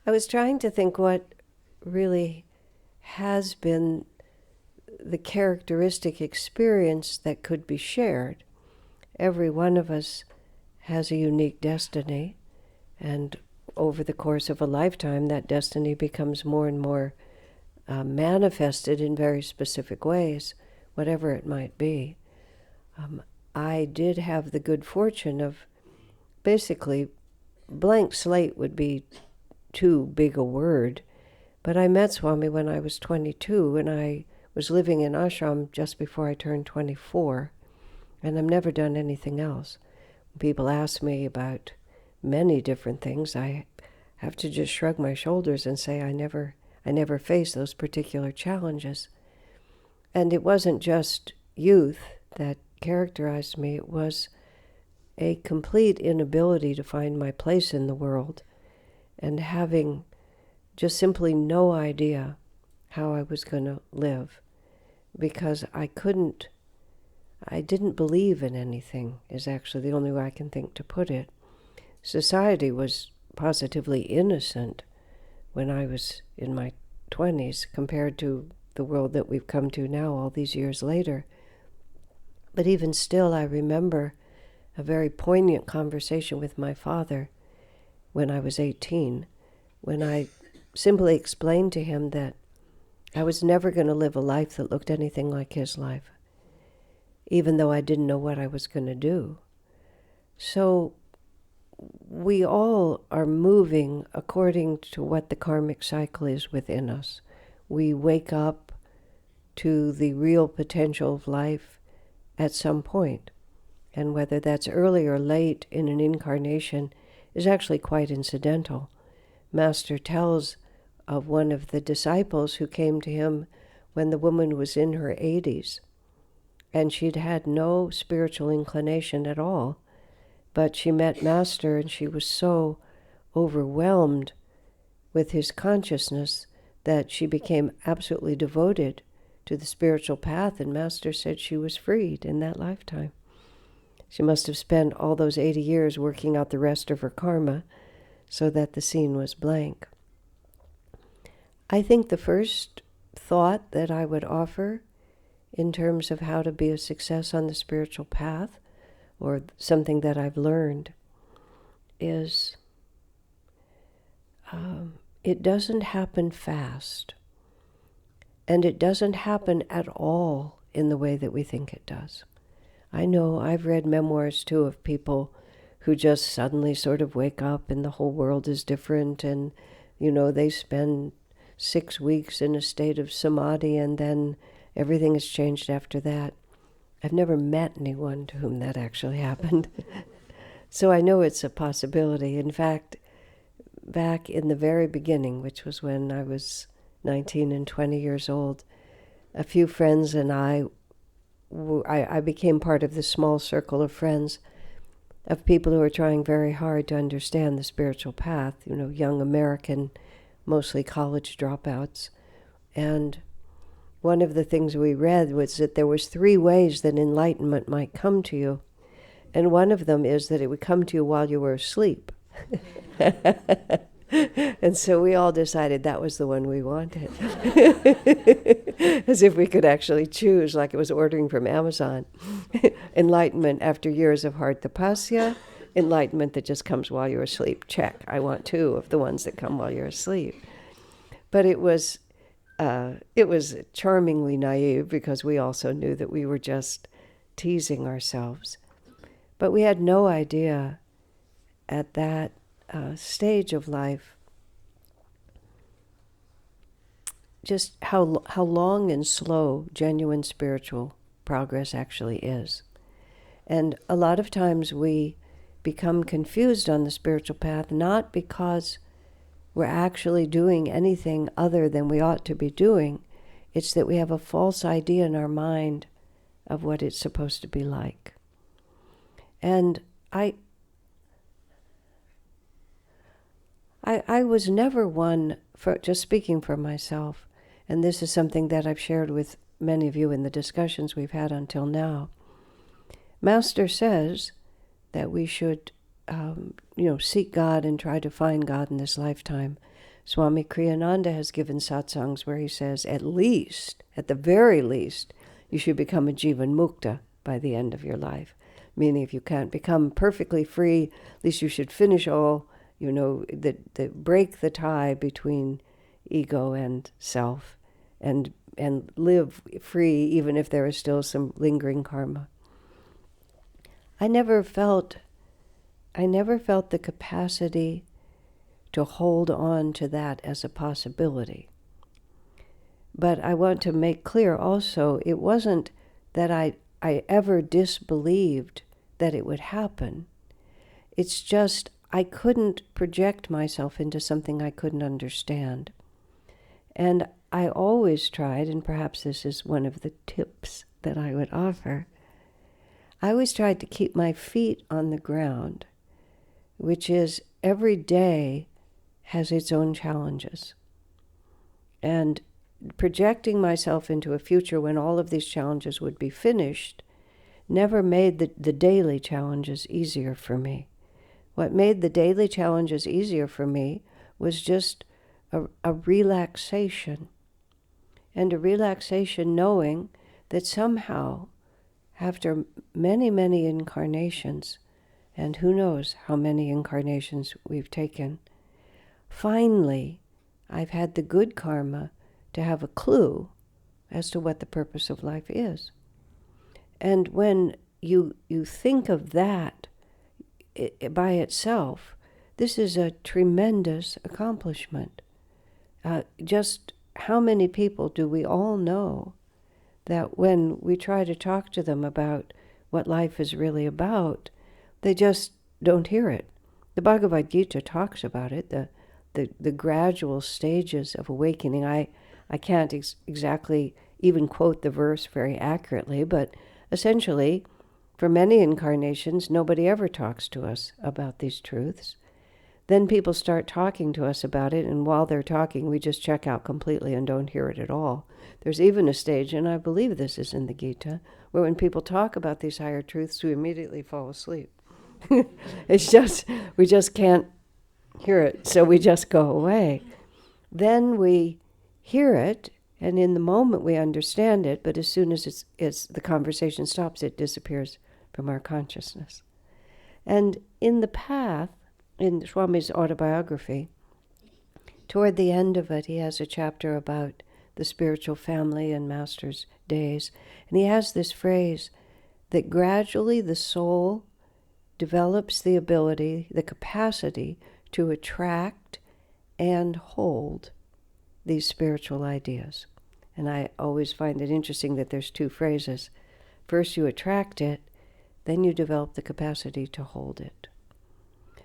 I was trying to think what really has been the characteristic experience that could be shared. Every one of us has a unique destiny, and over the course of a lifetime, that destiny becomes more and more manifested in very specific ways, whatever it might be. I did have the good fortune of basically, blank slate would be too big a word, but I met Swami when I was 22, and I was living in ashram just before I turned 24, and I've never done anything else. When people ask me about many different things, I have to just shrug my shoulders and say I never faced those particular challenges. And it wasn't just youth that characterized me, it was a complete inability to find my place in the world and having just simply no idea how I was going to live, because I didn't believe in anything, is actually the only way I can think to put it. Society was positively innocent when I was in my 20s compared to the world that we've come to now all these years later. But even still, I remember a very poignant conversation with my father when I was 18, when I simply explained to him that I was never going to live a life that looked anything like his life, even though I didn't know what I was going to do. So we all are moving according to what the karmic cycle is within us. We wake up to the real potential of life at some point, and whether that's early or late in an incarnation is actually quite incidental. Master tells of one of the disciples who came to him when the woman was in her 80s, and she'd had no spiritual inclination at all, but she met Master and she was so overwhelmed with his consciousness that she became absolutely devoted to the spiritual path, and Master said she was freed in that lifetime. She must have spent all those 80 years working out the rest of her karma so that the scene was blank. I think the first thought that I would offer in terms of how to be a success on the spiritual path, or something that I've learned, is it doesn't happen fast. And it doesn't happen at all in the way that we think it does. I know I've read memoirs too of people who just suddenly sort of wake up and the whole world is different, and they spend 6 weeks in a state of samadhi and then everything has changed after that. I've never met anyone to whom that actually happened. So I know it's a possibility. In fact, back in the very beginning, which was when I was 19 and 20 years old, a few friends and I became part of this small circle of friends of people who are trying very hard to understand the spiritual path, young American, mostly college dropouts. And one of the things we read was that there was 3 ways that enlightenment might come to you. And one of them is that it would come to you while you were asleep. And so we all decided that was the one we wanted. As if we could actually choose, like it was ordering from Amazon. Enlightenment after years of hard tapasya, enlightenment that just comes while you're asleep. Check, I want 2 of the ones that come while you're asleep. But it was charmingly naive, because we also knew that we were just teasing ourselves. But we had no idea at that stage of life just how long and slow genuine spiritual progress actually is. And a lot of times we become confused on the spiritual path, not because we're actually doing anything other than we ought to be doing. It's that we have a false idea in our mind of what it's supposed to be like. And I was never one, for just speaking for myself, and this is something that I've shared with many of you in the discussions we've had until now. Master says that we should, seek God and try to find God in this lifetime. Swami Kriyananda has given satsangs where he says, at the very least, you should become a jivan mukta by the end of your life. Meaning if you can't become perfectly free, at least you should finish all, break the tie between ego and self, and live free even if there is still some lingering karma. I never felt the capacity to hold on to that as a possibility. But I want to make clear also, it wasn't that I ever disbelieved that it would happen. It's just I couldn't project myself into something I couldn't understand. And I always tried, and perhaps this is one of the tips that I would offer, I always tried to keep my feet on the ground, which is every day has its own challenges. And projecting myself into a future when all of these challenges would be finished never made the daily challenges easier for me. What made the daily challenges easier for me was just a relaxation. And a relaxation knowing that somehow, after many, many incarnations, and who knows how many incarnations we've taken, finally, I've had the good karma to have a clue as to what the purpose of life is. And when you think of that by itself, this is a tremendous accomplishment. Just how many people do we all know that when we try to talk to them about what life is really about, they just don't hear it? The Bhagavad Gita talks about it, the gradual stages of awakening. I can't exactly even quote the verse very accurately, but essentially, for many incarnations, nobody ever talks to us about these truths. Then people start talking to us about it, and while they're talking, we just check out completely and don't hear it at all. There's even a stage, and I believe this is in the Gita, where when people talk about these higher truths, we immediately fall asleep. It's just, we just can't hear it, so we just go away. Then we hear it, and in the moment we understand it, but as soon as the conversation stops, it disappears from our consciousness. And in the path, in Swami's autobiography, toward the end of it, he has a chapter about the spiritual family and Master's days. And he has this phrase that gradually the soul develops the ability, the capacity to attract and hold these spiritual ideas. And I always find it interesting that there's two phrases. First you attract it, then you develop the capacity to hold it.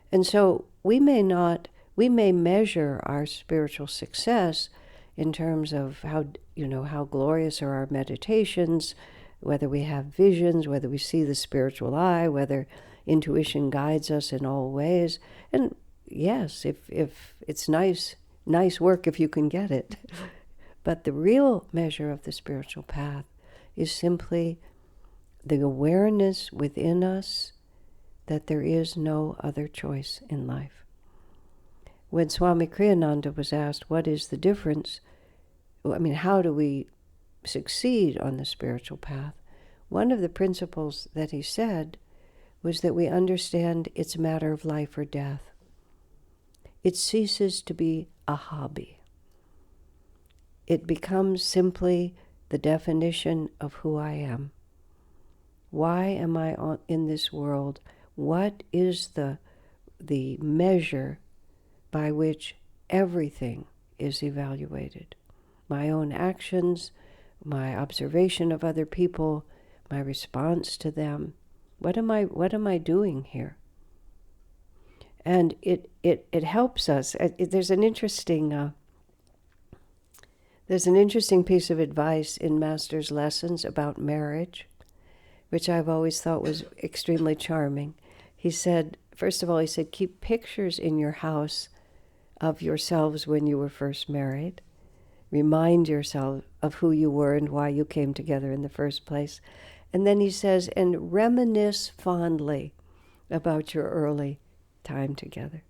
And so we may measure our spiritual success in terms of how glorious are our meditations, whether we have visions, whether we see the spiritual eye, whether intuition guides us in all ways. And yes, if it's nice work if you can get it. But the real measure of the spiritual path is simply the awareness within us that there is no other choice in life. When Swami Kriyananda was asked, what is the difference? How do we succeed on the spiritual path? One of the principles that he said was that we understand it's a matter of life or death. It ceases to be a hobby. It becomes simply the definition of who I am. Why am I in this world? What is the measure by which everything is evaluated? My own actions, my observation of other people, my response to them. What am I doing here? And it helps us. There's an interesting piece of advice in Master's lessons about marriage, which I've always thought was extremely charming. He said, first of all, keep pictures in your house of yourselves when you were first married. Remind yourself of who you were and why you came together in the first place. And then he says, and reminisce fondly about your early time together,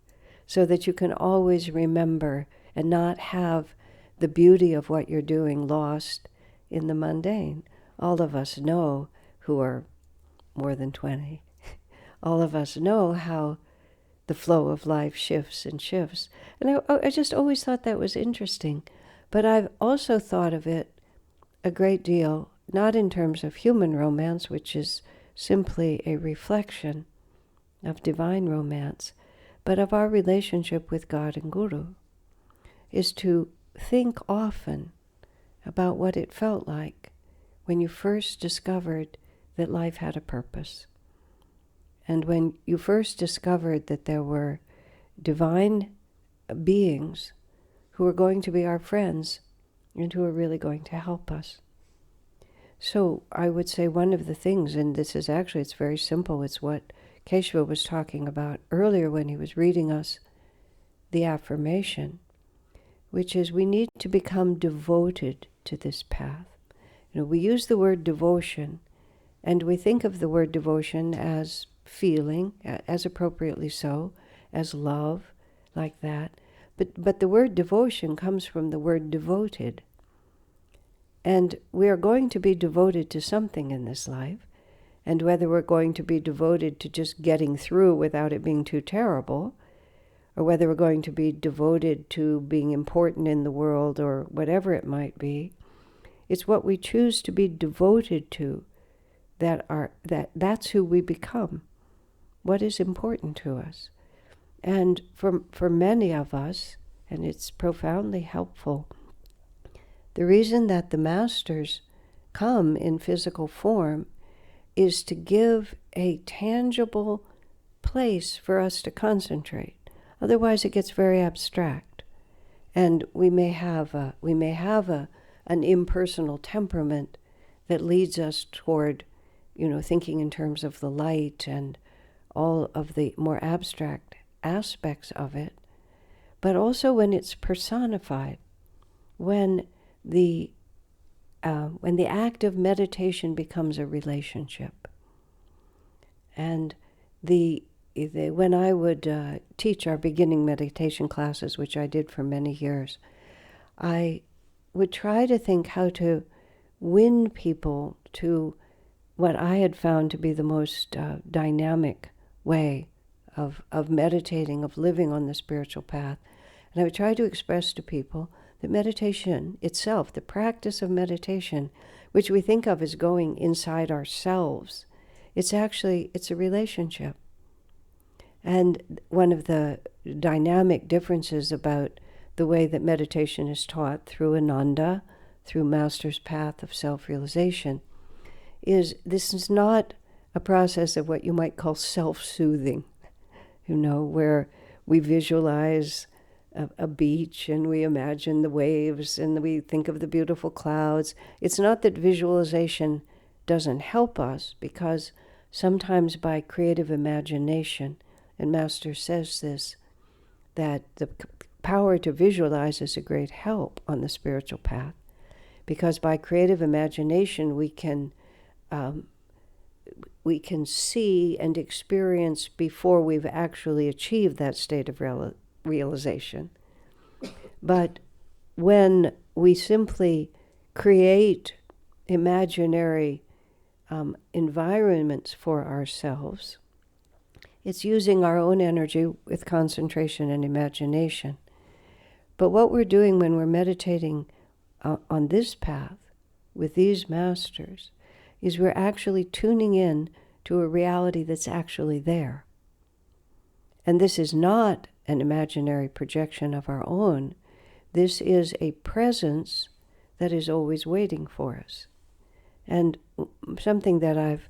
so that you can always remember and not have the beauty of what you're doing lost in the mundane. All of us know, who are more than 20, all of us know how the flow of life shifts and shifts. And I just always thought that was interesting. But I've also thought of it a great deal, not in terms of human romance, which is simply a reflection of divine romance, but of our relationship with God and Guru, is to think often about what it felt like when you first discovered that life had a purpose. And when you first discovered that there were divine beings who are going to be our friends and who are really going to help us. So I would say one of the things, and this is actually, it's very simple, it's what Keshava was talking about earlier when he was reading us the affirmation, which is we need to become devoted to this path. You know, we use the word devotion, and we think of the word devotion as feeling, as appropriately so, as love, like that. But the word devotion comes from the word devoted. And we are going to be devoted to something in this life. And whether we're going to be devoted to just getting through without it being too terrible, or whether we're going to be devoted to being important in the world, or whatever it might be, it's what we choose to be devoted to that's who we become, what is important to us. And for many of us, and it's profoundly helpful, the reason that the masters come in physical form is to give a tangible place for us to concentrate. Otherwise it gets very abstract. And we may have an impersonal temperament that leads us toward, thinking in terms of the light and all of the more abstract aspects of it. But also when it's personified, when the act of meditation becomes a relationship. And when I would teach our beginning meditation classes, which I did for many years, I would try to think how to win people to what I had found to be the most dynamic way of meditating, of living on the spiritual path. And I would try to express to people that meditation itself, the practice of meditation, which we think of as going inside ourselves, it's a relationship. And one of the dynamic differences about the way that meditation is taught through Ananda, through Master's path of self-realization, is this is not a process of what you might call self-soothing, where we visualize a beach and we imagine the waves and we think of the beautiful clouds. It's not that visualization doesn't help us, because sometimes by creative imagination, and Master says this, that the power to visualize is a great help on the spiritual path, because by creative imagination we can see and experience before we've actually achieved that state of realization. But when we simply create imaginary environments for ourselves, it's using our own energy with concentration and imagination. But what we're doing when we're meditating on this path with these masters is we're actually tuning in to a reality that's actually there. And this is not an imaginary projection of our own. This is a presence that is always waiting for us. And something that I've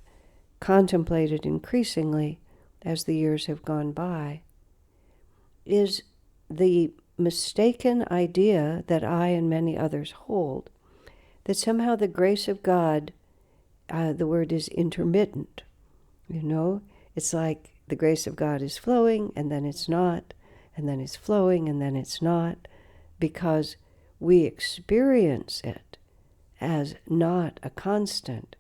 contemplated increasingly as the years have gone by is the mistaken idea that I and many others hold, that somehow the grace of God, the word is intermittent. It's like the grace of God is flowing and then it's not, and then it's flowing and then it's not, because we experience it as not a constant.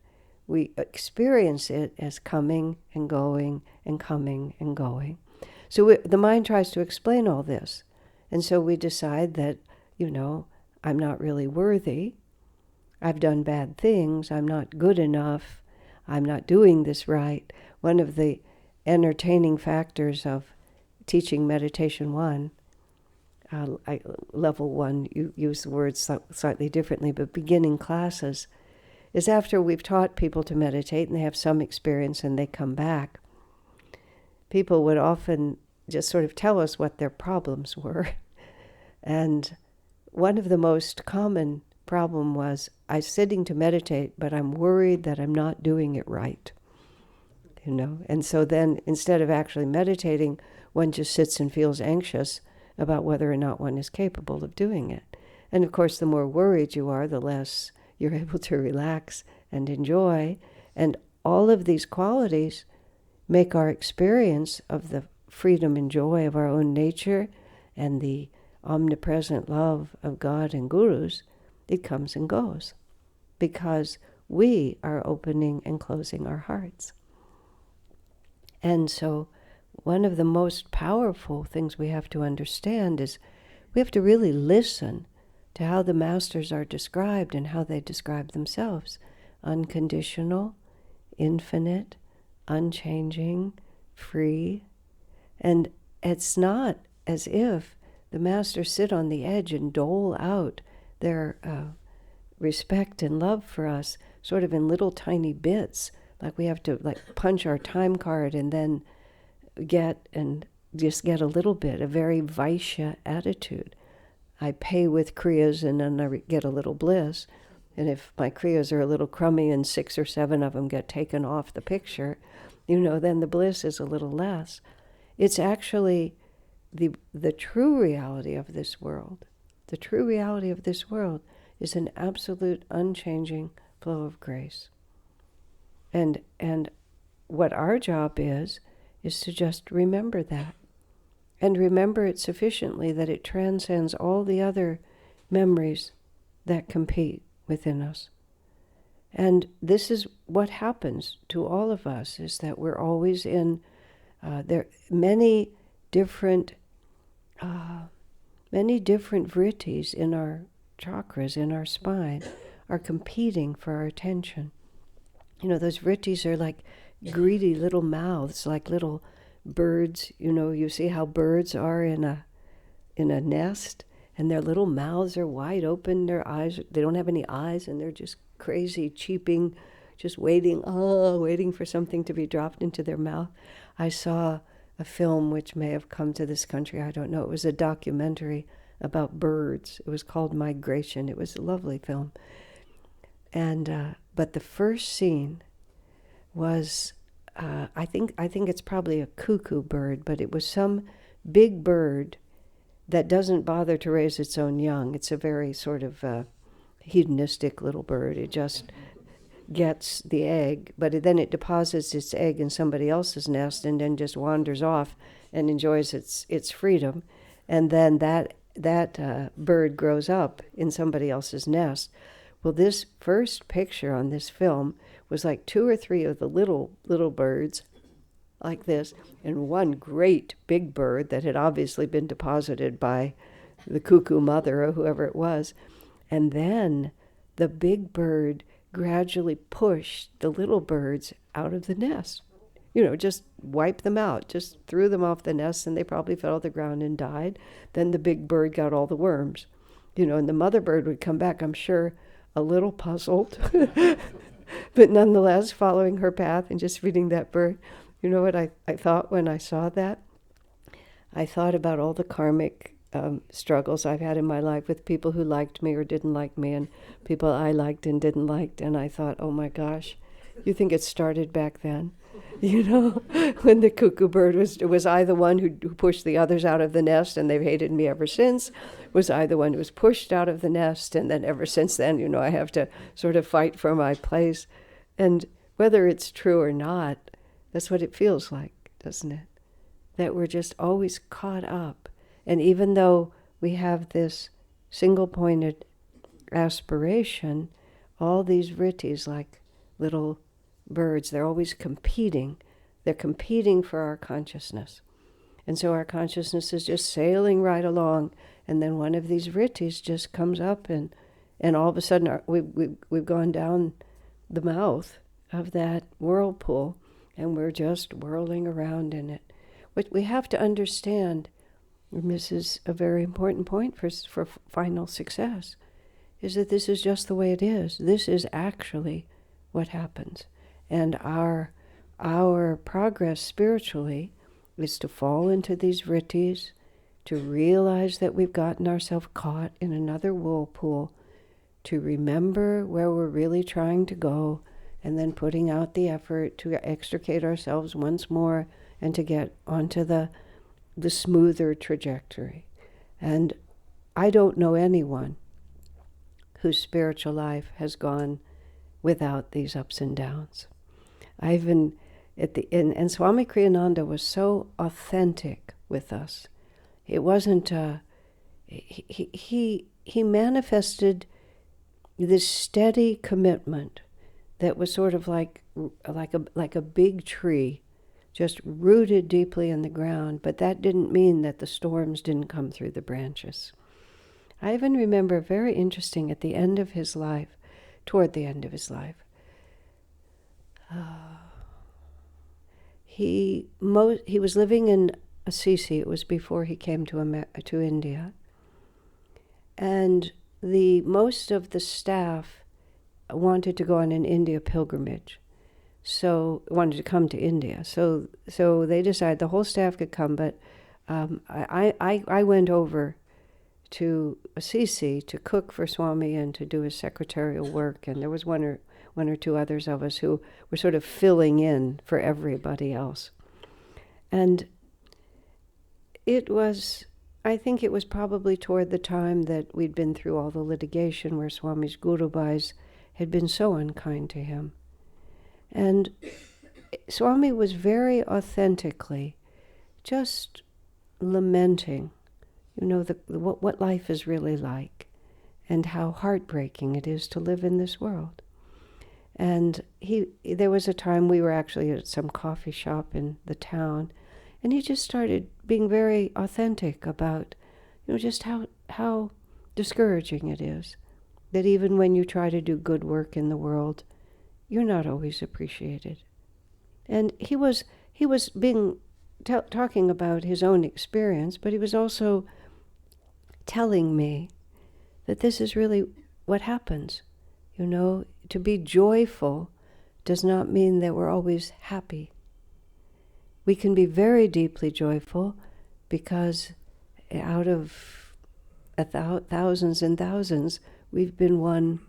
We experience it as coming and going and coming and going. So the mind tries to explain all this. And so we decide that, I'm not really worthy. I've done bad things. I'm not good enough. I'm not doing this right. One of the entertaining factors of teaching Meditation 1, level 1, you use the words slightly differently, but beginning classes, is after we've taught people to meditate and they have some experience and they come back, people would often just sort of tell us what their problems were. And one of the most common problem was, I'm sitting to meditate, but I'm worried that I'm not doing it right. And so then instead of actually meditating, one just sits and feels anxious about whether or not one is capable of doing it. And of course, the more worried you are, the less you're able to relax and enjoy. And all of these qualities make our experience of the freedom and joy of our own nature and the omnipresent love of God and gurus, it comes and goes because we are opening and closing our hearts. And so one of the most powerful things we have to understand is we have to really listen to how the masters are described and how they describe themselves. Unconditional, infinite, unchanging, free. And it's not as if the masters sit on the edge and dole out their respect and love for us sort of in little tiny bits, like we have to punch our time card and then get a little bit, a very Vaishya attitude. I pay with kriyas and then I get a little bliss. And if my kriyas are a little crummy and 6 or 7 of them get taken off the picture, then the bliss is a little less. It's actually the true reality of this world. The true reality of this world is an absolute unchanging flow of grace. And what our job is to just remember that. And remember it sufficiently that it transcends all the other memories that compete within us. And this is what happens to all of us, is that we're always in, many different vrittis in our chakras, in our spine, are competing for our attention. Those vrittis are like greedy little mouths, like little birds. You see how birds are in a nest, and their little mouths are wide open, their eyes, they don't have any eyes, and they're just crazy, cheeping, just waiting for something to be dropped into their mouth. I saw a film which may have come to this country, I don't know. It was a documentary about birds. It was called Migration. It was a lovely film. And but the first scene was, I think it's probably a cuckoo bird, but it was some big bird that doesn't bother to raise its own young. It's a very sort of hedonistic little bird. It just gets the egg, but then it deposits its egg in somebody else's nest and then just wanders off and enjoys its freedom. And then that bird grows up in somebody else's nest. Well, this first picture on this film was like 2 or 3 of the little birds like this, and one great big bird that had obviously been deposited by the cuckoo mother or whoever it was. And then the big bird gradually pushed the little birds out of the nest. Just wiped them out, just threw them off the nest, and they probably fell to the ground and died. Then the big bird got all the worms. And the mother bird would come back, I'm sure, a little puzzled, but nonetheless following her path and just feeding that bird. You know what I thought when I saw that? I thought about all the karmic struggles I've had in my life with people who liked me or didn't like me, and people I liked and didn't like. And I thought, oh my gosh, you think it started back then? When the cuckoo bird was I the one who pushed the others out of the nest and they've hated me ever since? Was I the one who was pushed out of the nest, and then ever since then, I have to sort of fight for my place? And whether it's true or not, that's what it feels like, doesn't it? That we're just always caught up. And even though we have this single-pointed aspiration, all these vrittis, like little birds, they're always competing. They're competing for our consciousness. And so our consciousness is just sailing right along, and then one of these vrittis just comes up, and all of a sudden we've gone down the mouth of that whirlpool, and we're just whirling around in it. What we have to understand, and this is a very important point for final success, is that this is just the way it is. This is actually what happens. And our progress spiritually is to fall into these vrittis, to realize that we've gotten ourselves caught in another whirlpool, to remember where we're really trying to go, and then putting out the effort to extricate ourselves once more and to get onto the smoother trajectory. And I don't know anyone whose spiritual life has gone without these ups and downs. And Swami Kriyananda was so authentic with us. It wasn't he manifested this steady commitment that was sort of like a big tree, just rooted deeply in the ground. But that didn't mean that the storms didn't come through the branches. I even remember, very interesting, at the end of his life, toward the end of his life, he was living in Assisi. It was before he came to India, and most of the staff wanted to go on an India pilgrimage, so wanted to come to India. So they decided the whole staff could come, but I went over to Assisi to cook for Swami and to do his secretarial work, and there was one or two others of us who were sort of filling in for everybody else. And I think it was probably toward the time that we'd been through all the litigation where Swami's Gurubhais had been so unkind to him. And Swami was very authentically just lamenting, what life is really like and how heartbreaking it is to live in this world. And there was a time we were actually at some coffee shop in the town, and he just started being very authentic about, just how discouraging it is that even when you try to do good work in the world, you're not always appreciated. And he was talking about his own experience, but he was also telling me that this is really what happens. To be joyful does not mean that we're always happy. We can be very deeply joyful because out of thousands and thousands, we've been one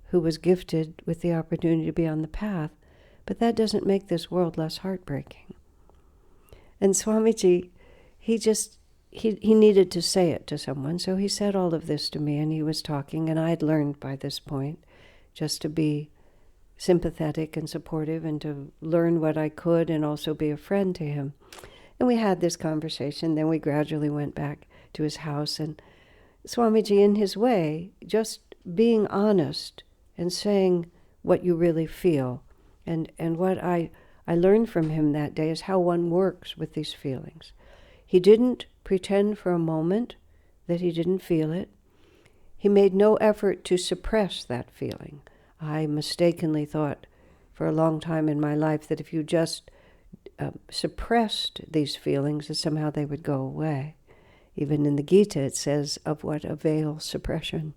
who was gifted with the opportunity to be on the path, but that doesn't make this world less heartbreaking. And Swamiji, he needed to say it to someone, so he said all of this to me, and he was talking, and I'd learned by this point just to be sympathetic and supportive and to learn what I could and also be a friend to him. And we had this conversation, then we gradually went back to his house, and Swamiji, in his way, just being honest and saying what you really feel. And what I learned from him that day is how one works with these feelings. He didn't pretend for a moment that he didn't feel it. He made no effort to suppress that feeling. I mistakenly thought for a long time in my life that if you just suppressed these feelings, that somehow they would go away. Even in the Gita it says, of what avail suppression?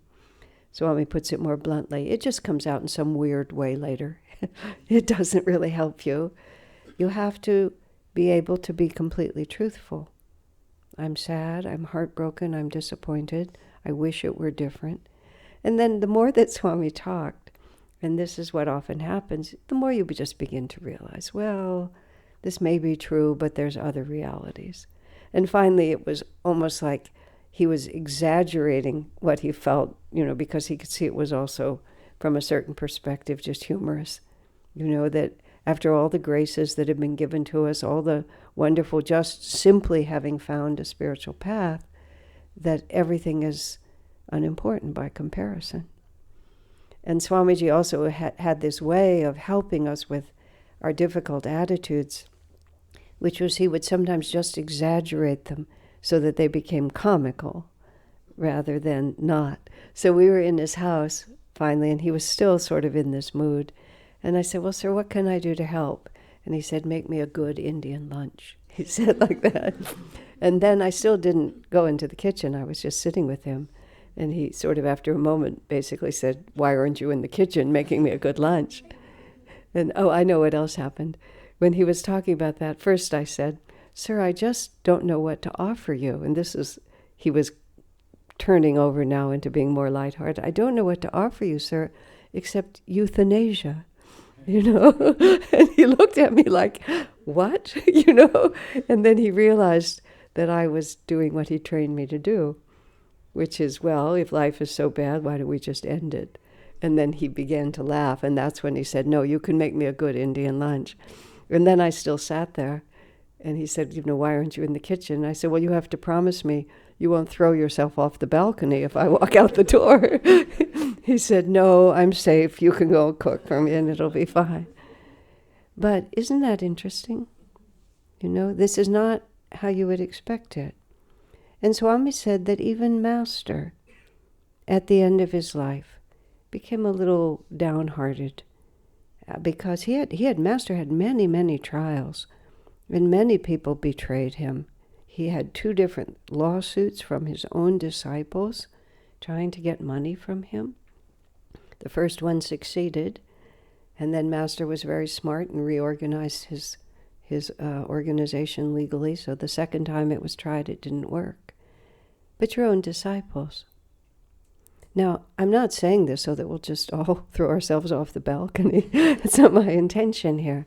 Swami puts it more bluntly. It just comes out in some weird way later. It doesn't really help you. You have to be able to be completely truthful. I'm sad, I'm heartbroken, I'm disappointed. I wish it were different. And then the more that Swami talked, and this is what often happens, the more you just begin to realize, well, this may be true, but there's other realities. And finally, it was almost like he was exaggerating what he felt, because he could see it was also, from a certain perspective, just humorous. That after all the graces that have been given to us, all the wonderful, just simply having found a spiritual path, that everything is unimportant by comparison. And Swamiji also had this way of helping us with our difficult attitudes, which was he would sometimes just exaggerate them so that they became comical rather than not. So we were in his house finally, and he was still sort of in this mood. And I said, well, sir, what can I do to help? And he said, make me a good Indian lunch. He said like that. And then I still didn't go into the kitchen. I was just sitting with him. And he sort of, after a moment, basically said, why aren't you in the kitchen making me a good lunch? And, oh, I know what else happened. When he was talking about that, first I said, sir, I just don't know what to offer you. And he was turning over now into being more lighthearted. I don't know what to offer you, sir, except euthanasia, And he looked at me like, what? And then he realized that I was doing what he trained me to do, which is, well, if life is so bad, why don't we just end it? And then he began to laugh, and that's when he said, no, you can make me a good Indian lunch. And then I still sat there, and he said, why aren't you in the kitchen? And I said, well, you have to promise me you won't throw yourself off the balcony if I walk out the door. He said, no, I'm safe. You can go cook for me, and it'll be fine. But isn't that interesting? This is not how you would expect it. And Swami said that even Master, at the end of his life, became a little downhearted because Master had many, many trials, and many people betrayed him. He had 2 different lawsuits from his own disciples trying to get money from him. The first one succeeded, and then Master was very smart and reorganized his organization legally, so the second time it was tried, it didn't work. But your own disciples. Now, I'm not saying this so that we'll just all throw ourselves off the balcony. That's not my intention here.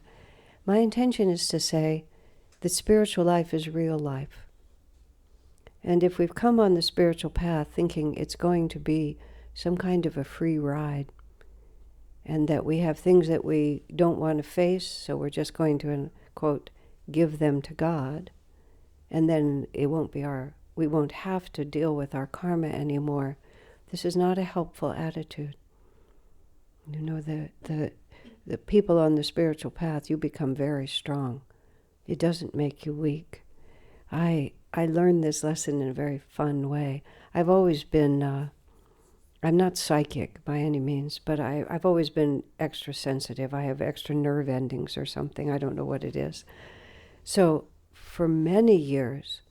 My intention is to say that spiritual life is real life. And if we've come on the spiritual path thinking it's going to be some kind of a free ride, and that we have things that we don't want to face, so we're just going to, quote, give them to God, and then we won't have to deal with our karma anymore, this is not a helpful attitude. The people on the spiritual path, you become very strong. It doesn't make you weak. I learned this lesson in a very fun way. I've always been, I'm not psychic by any means, but I've always been extra sensitive. I have extra nerve endings or something. I don't know what it is. So for many years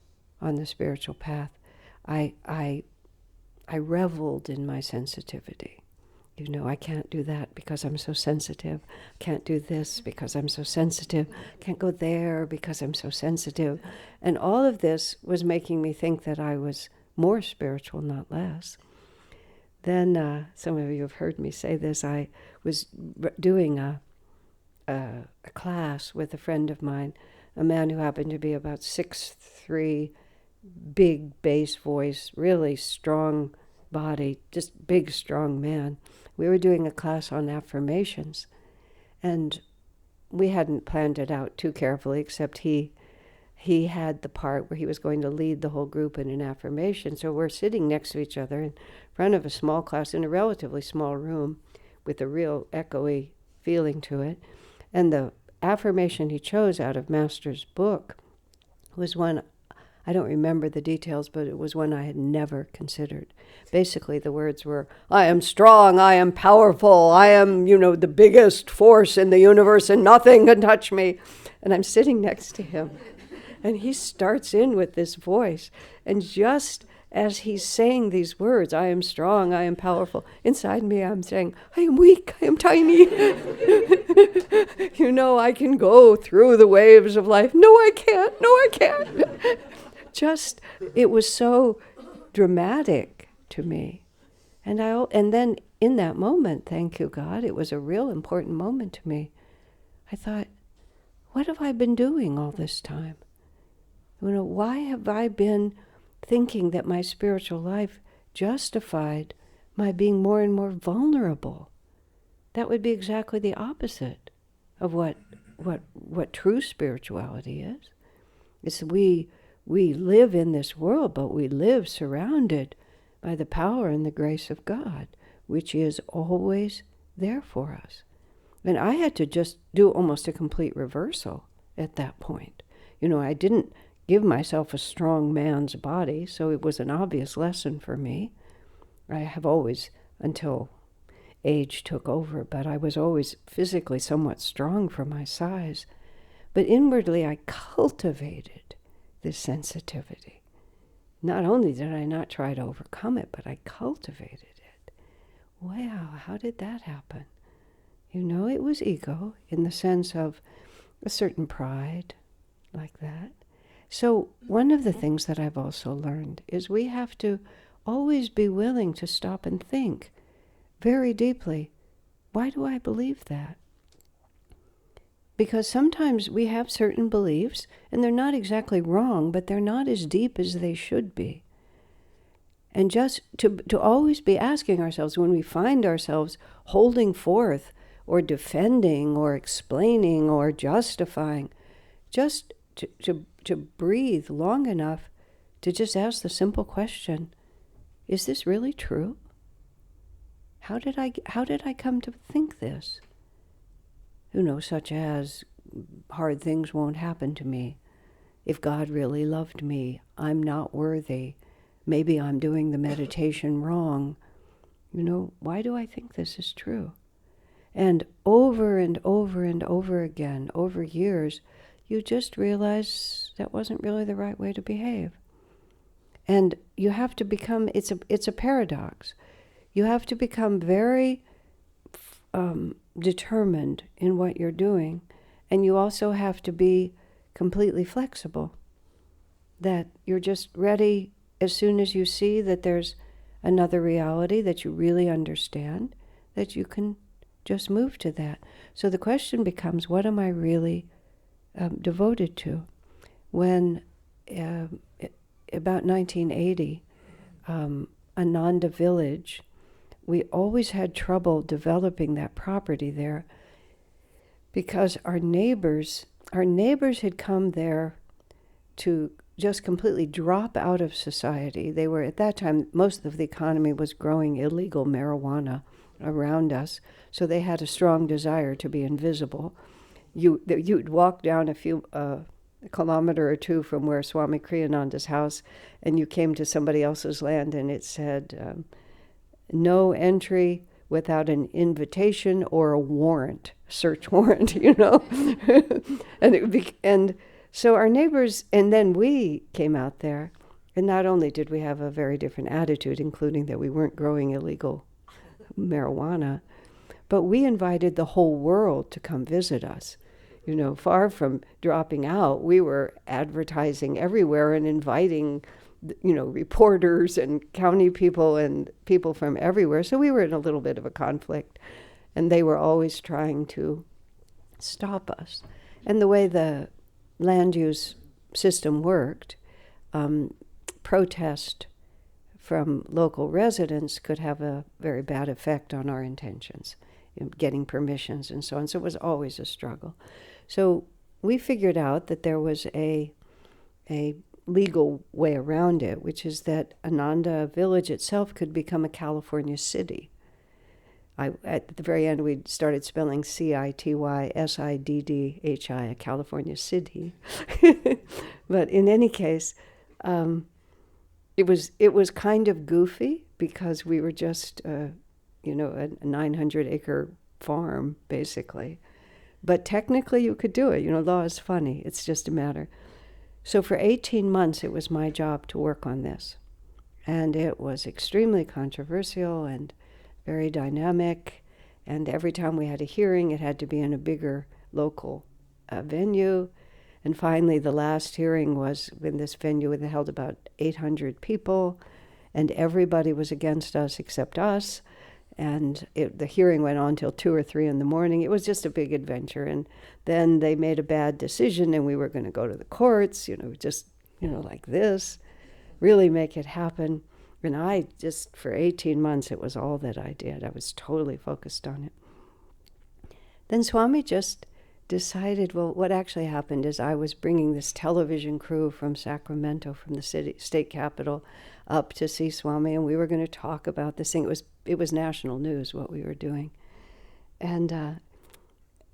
on the spiritual path, I reveled in my sensitivity. I can't do that because I'm so sensitive. Can't do this because I'm so sensitive. Can't go there because I'm so sensitive. And all of this was making me think that I was more spiritual, not less. Then some of you have heard me say this. I was doing a class with a friend of mine, a man who happened to be about 6'3", big bass voice, really strong body, just big, strong man. We were doing a class on affirmations, and we hadn't planned it out too carefully, except he had the part where he was going to lead the whole group in an affirmation. So we're sitting next to each other in front of a small class in a relatively small room with a real echoey feeling to it. And the affirmation he chose out of Master's book was one, I don't remember the details, but it was one I had never considered. Basically, the words were, I am strong, I am powerful, I am, the biggest force in the universe and nothing can touch me. And I'm sitting next to him. And he starts in with this voice. And just as he's saying these words, I am strong, I am powerful, inside me I'm saying, I am weak, I am tiny. I can go through the waves of life. No, I can't. It was so dramatic to me. And then in that moment, thank you, God, it was a real important moment to me. I thought, what have I been doing all this time? Why have I been thinking that my spiritual life justified my being more and more vulnerable? That would be exactly the opposite of what true spirituality is. It's we live in this world, but we live surrounded by the power and the grace of God, which is always there for us. And I had to just do almost a complete reversal at that point. I didn't give myself a strong man's body, so it was an obvious lesson for me. I have always, until age took over, but I was always physically somewhat strong for my size. But inwardly, I cultivated this sensitivity. Not only did I not try to overcome it, but I cultivated it. Wow, how did that happen? It was ego in the sense of a certain pride, like that. So one of the things that I've also learned is we have to always be willing to stop and think very deeply, why do I believe that? Because sometimes we have certain beliefs, and they're not exactly wrong, but they're not as deep as they should be. And just to always be asking ourselves, when we find ourselves holding forth or defending or explaining or justifying, just to breathe long enough to just ask the simple question, is this really true? How did I come to think this? Such as hard things won't happen to me. If God really loved me, I'm not worthy. Maybe I'm doing the meditation wrong. Why do I think this is true? And over and over and over again, over years, you just realize that wasn't really the right way to behave. And you have to become, it's a paradox. You have to become very determined in what you're doing, and you also have to be completely flexible, that you're just ready as soon as you see that there's another reality that you really understand, that you can just move to that. So the question becomes, what am I really devoted to? When about 1980, Ananda Village, we always had trouble developing that property there because our neighbors had come there to just completely drop out of society. They were, at that time, most of the economy was growing illegal marijuana around us, so they had a strong desire to be invisible. You'd walk down a kilometer or two from where Swami Kriyananda's house, and you came to somebody else's land, and it said, no entry without an invitation or a warrant, search warrant, and so our neighbors, and then we came out there, and not only did we have a very different attitude, including that we weren't growing illegal marijuana, but we invited the whole world to come visit us. Far from dropping out, we were advertising everywhere and inviting reporters and county people and people from everywhere. So we were in a little bit of a conflict, and they were always trying to stop us. And the way the land use system worked, protest from local residents could have a very bad effect on our intentions, getting permissions and so on. So it was always a struggle. So we figured out that there was a legal way around it, which is that Ananda Village itself could become a California city. At the very end, we started spelling CITYSIDDHI, a California city. But in any case, it was kind of goofy because we were just, a 900-acre farm, basically. But technically, you could do it. Law is funny. It's just a matter. So for 18 months, it was my job to work on this. And it was extremely controversial and very dynamic. And every time we had a hearing, it had to be in a bigger local venue. And finally, the last hearing was in this venue that held about 800 people. And everybody was against us except us. And the hearing went on till 2 or 3 in the morning. It was just a big adventure. And then they made a bad decision, and we were going to go to the courts, like this, really make it happen. And I just, for 18 months, it was all that I did. I was totally focused on it. Then Swami just decided, well, what actually happened is I was bringing this television crew from Sacramento, from the state capital, up to see Swami, and we were going to talk about this thing. It was national news, what we were doing. And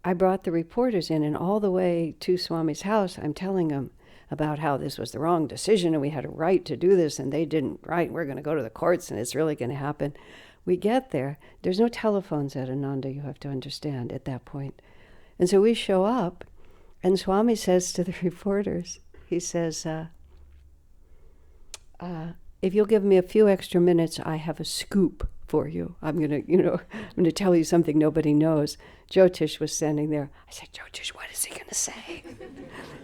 I brought the reporters in, and all the way to Swami's house, I'm telling them about how this was the wrong decision and we had a right to do this and they didn't right. We're going to go to the courts and it's really going to happen. We get there. There's no telephones at Ananda, you have to understand, at that point. And so we show up, and Swami says to the reporters, he says, if you'll give me a few extra minutes, I have a scoop for you. I'm going to tell you something nobody knows. Jyotish was standing there. I said, Jyotish, what is he going to say?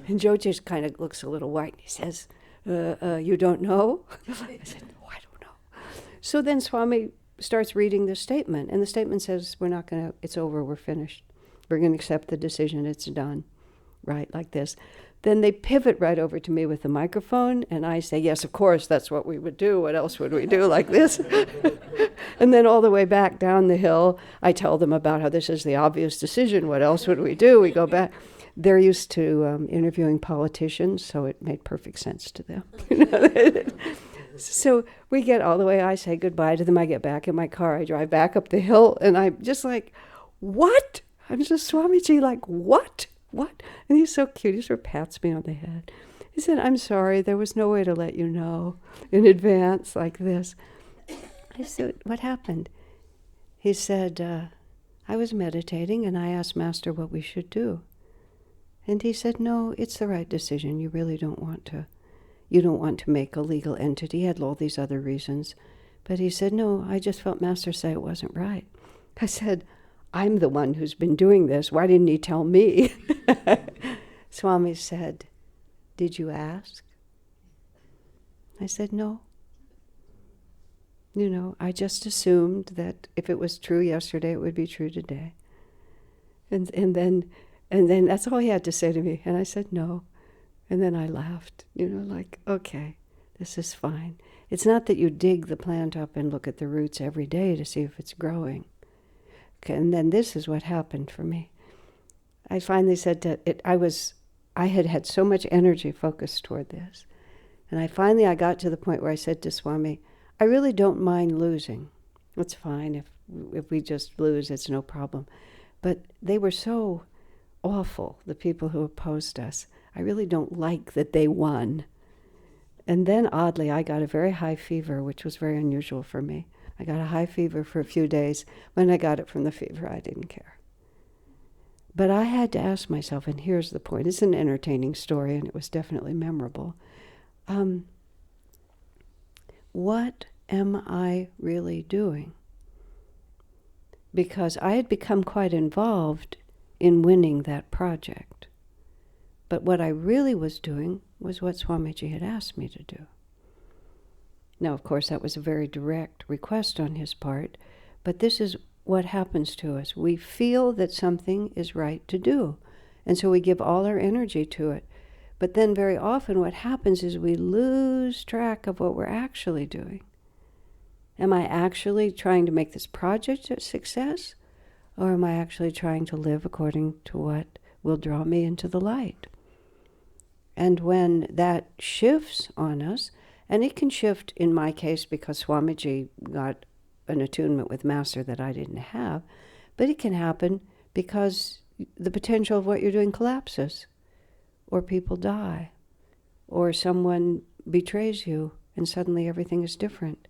And Jyotish kind of looks a little white, and he says, you don't know? I said, no, I don't know. So then Swami starts reading the statement, and the statement says, it's over, we're finished. We're going to accept the decision, it's done. Right, like this. Then they pivot right over to me with the microphone, and I say, yes, of course, that's what we would do. What else would we do, like this? And then all the way back down the hill, I tell them about how this is the obvious decision. What else would we do? We go back. They're used to interviewing politicians, so it made perfect sense to them. So we get all the way, I say goodbye to them, I get back in my car, I drive back up the hill, and I'm just like, what? I'm just, Swamiji, like, what? What? And he's so cute. He sort of pats me on the head. He said, I'm sorry, there was no way to let you know in advance like this. I said, what happened? He said, I was meditating and I asked Master what we should do. And he said, no, it's the right decision. You really don't want to. You don't want to make a legal entity. He had all these other reasons. But he said, no, I just felt Master say it wasn't right. I said, I'm the one who's been doing this. Why didn't he tell me? Swami said, did you ask? I said, no. I just assumed that if it was true yesterday, it would be true today. And then that's all he had to say to me. And I said, no. And then I laughed, like, okay, this is fine. It's not that you dig the plant up and look at the roots every day to see if it's growing. And then this is what happened for me. I finally said that I had so much energy focused toward this. And I got to the point where I said to Swami, I really don't mind losing. It's fine if we just lose, it's no problem. But they were so awful, the people who opposed us. I really don't like that they won. And then oddly, I got a very high fever, which was very unusual for me. I got a high fever for a few days. When I got it from the fever, I didn't care. But I had to ask myself, and here's the point. It's an entertaining story, and it was definitely memorable. What am I really doing? Because I had become quite involved in winning that project. But what I really was doing was what Swamiji had asked me to do. Now, of course, that was a very direct request on his part, but this is what happens to us. We feel that something is right to do, and so we give all our energy to it. But then very often what happens is we lose track of what we're actually doing. Am I actually trying to make this project a success, or am I actually trying to live according to what will draw me into the light? And when that shifts on us, and it can shift in my case because Swamiji got an attunement with Master that I didn't have, but it can happen because the potential of what you're doing collapses, or people die, or someone betrays you and suddenly everything is different.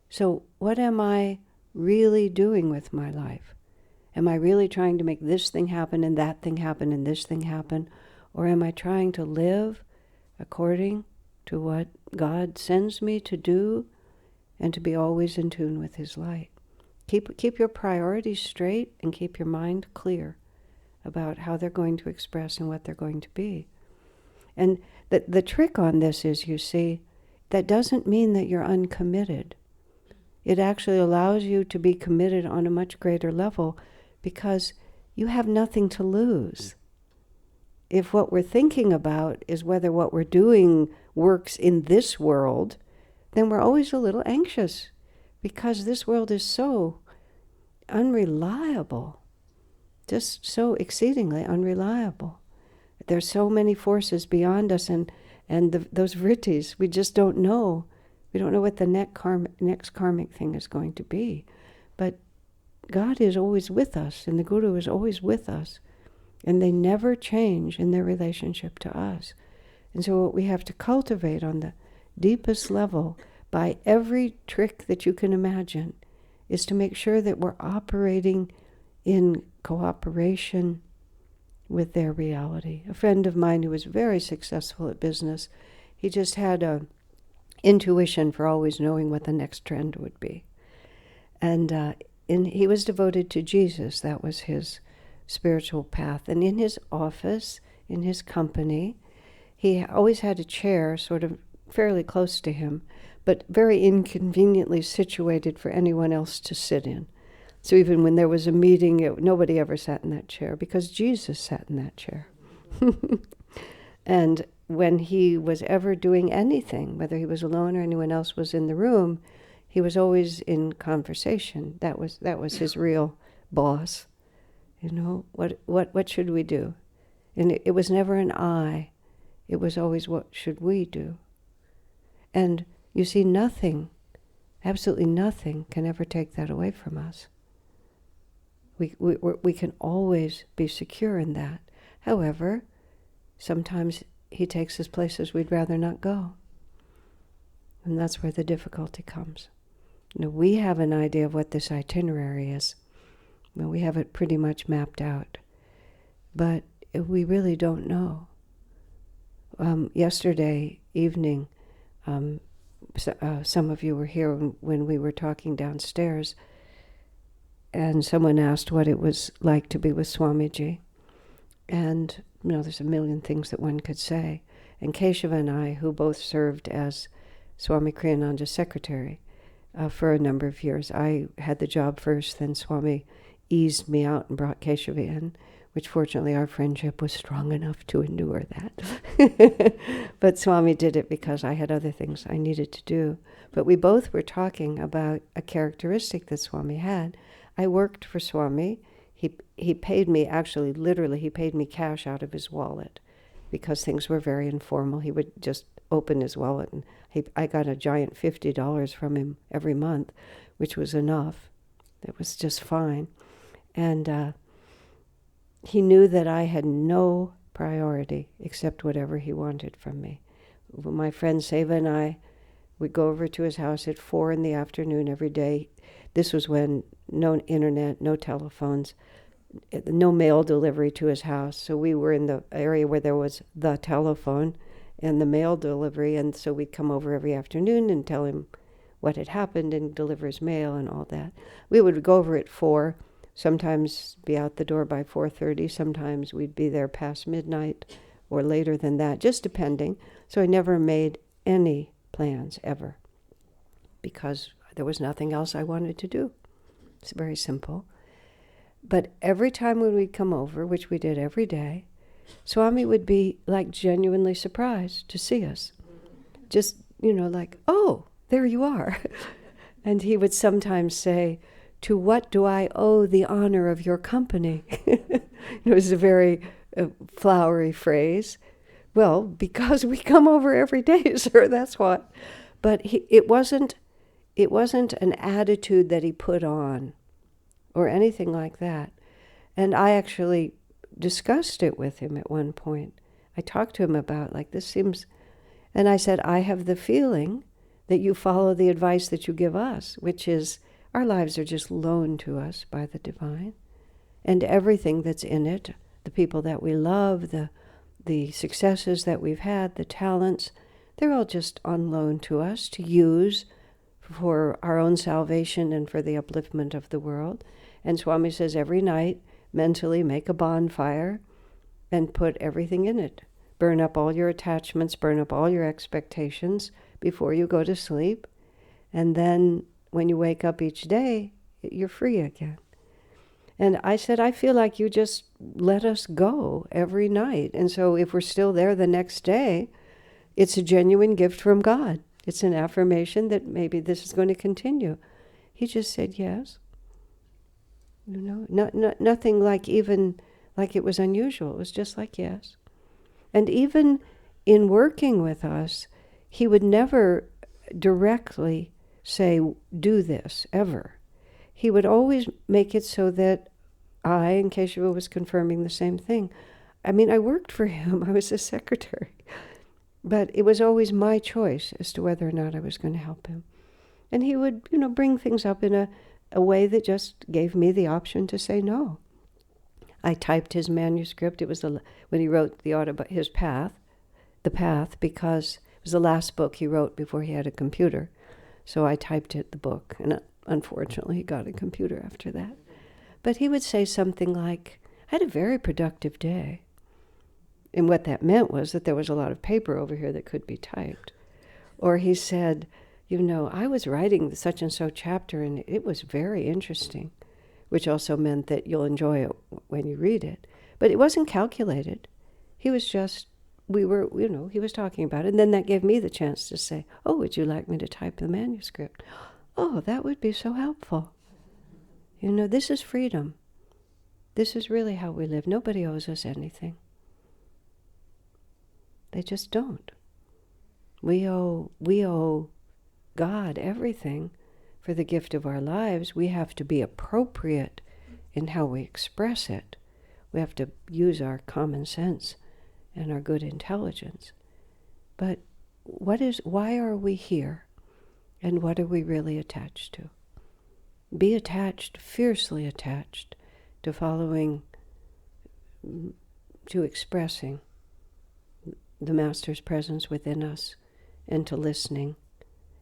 So what am I really doing with my life? Am I really trying to make this thing happen and that thing happen and this thing happen? Or am I trying to live according to what God sends me to do and to be always in tune with His light? Keep your priorities straight and keep your mind clear about how they're going to express and what they're going to be. And the trick on this is, you see, that doesn't mean that you're uncommitted. It actually allows you to be committed on a much greater level because you have nothing to lose. If what we're thinking about is whether what we're doing works in this world, then we're always a little anxious because this world is so unreliable, just so exceedingly unreliable. There's so many forces beyond us, and those vrittis, we just don't know. We don't know what the next karmic thing is going to be. But God is always with us, and the Guru is always with us. And they never change in their relationship to us. And so what we have to cultivate on the deepest level, by every trick that you can imagine, is to make sure that we're operating in cooperation with their reality. A friend of mine who was very successful at business, he just had a intuition for always knowing what the next trend would be. And he was devoted to Jesus. That was his spiritual path. And in his office, in his company, he always had a chair sort of fairly close to him, but very inconveniently situated for anyone else to sit in. So even when there was a meeting, nobody ever sat in that chair because Jesus sat in that chair. And when he was ever doing anything, whether he was alone or anyone else was in the room, he was always in conversation. That was his real boss. You know, what should we do? And it was never an I. It was always, what should we do? And you see, nothing, absolutely nothing, can ever take that away from us. We can always be secure in that. However, sometimes he takes us places we'd rather not go. And that's where the difficulty comes. You know, we have an idea of what this itinerary is. Well, we have it pretty much mapped out. But we really don't know. Yesterday evening, some of you were here when we were talking downstairs, and someone asked what it was like to be with Swamiji. And, you know, there's a million things that one could say. And Keshava and I, who both served as Swami Kriyananda's secretary for a number of years, I had the job first, then Swami eased me out and brought Keshava in, which fortunately our friendship was strong enough to endure that. But Swami did it because I had other things I needed to do. But we both were talking about a characteristic that Swami had. I worked for Swami. He paid me, actually, literally, he paid me cash out of his wallet because things were very informal. He would just open his wallet, and I got a giant $50 from him every month, which was enough. It was just fine. And he knew that I had no priority except whatever he wanted from me. My friend Seva and I would go over to his house at 4 p.m. every day. This was when no internet, no telephones, no mail delivery to his house. So we were in the area where there was the telephone and the mail delivery, and so we'd come over every afternoon and tell him what had happened and deliver his mail and all that. We would go over at 4, sometimes be out the door by 4:30, sometimes we'd be there past midnight or later than that, just depending. So I never made any plans ever because there was nothing else I wanted to do. It's very simple. But every time when we'd come over, which we did every day, Swami would be like genuinely surprised to see us. Just, you know, like, oh, there you are. And he would sometimes say, "To what do I owe the honor of your company?" It was a very flowery phrase. Well, because we come over every day, sir, that's what. But it wasn't an attitude that he put on or anything like that. And I actually discussed it with him at one point. I talked to him about, like, this seems, and I said, I have the feeling that you follow the advice that you give us, which is our lives are just loaned to us by the divine. And everything that's in it, the people that we love, the successes that we've had, the talents, they're all just on loan to us to use for our own salvation and for the upliftment of the world. And Swami says every night, mentally make a bonfire and put everything in it. Burn up all your attachments, burn up all your expectations before you go to sleep. And then when you wake up each day, you're free again. And I said, I feel like you just let us go every night. And so if we're still there the next day, it's a genuine gift from God. It's an affirmation that maybe this is going to continue. He just said yes. You know, nothing like even like it was unusual. It was just like yes. And even in working with us, he would never directly say, do this, ever. He would always make it so that and Kesava was confirming the same thing. I mean, I worked for him. I was his secretary. But it was always my choice as to whether or not I was going to help him. And he would, bring things up in a way that just gave me the option to say no. I typed his manuscript. It was when he wrote his Path, The Path, because it was the last book he wrote before he had a computer. So I typed the book, and unfortunately he got a computer after that. But he would say something like, I had a very productive day. And what that meant was that there was a lot of paper over here that could be typed. Or he said, I was writing such and so chapter and it was very interesting, which also meant that you'll enjoy it when you read it. But it wasn't calculated. He was just, he was talking about it. And then that gave me the chance to say, oh, would you like me to type the manuscript? Oh, that would be so helpful. This is freedom. This is really how we live. Nobody owes us anything. They just don't. We owe God everything for the gift of our lives. We have to be appropriate in how we express it. We have to use our common sense and our good intelligence. But why are we here? And what are we really attached to? Be attached, fiercely attached, to following, to expressing the Master's presence within us, and to listening,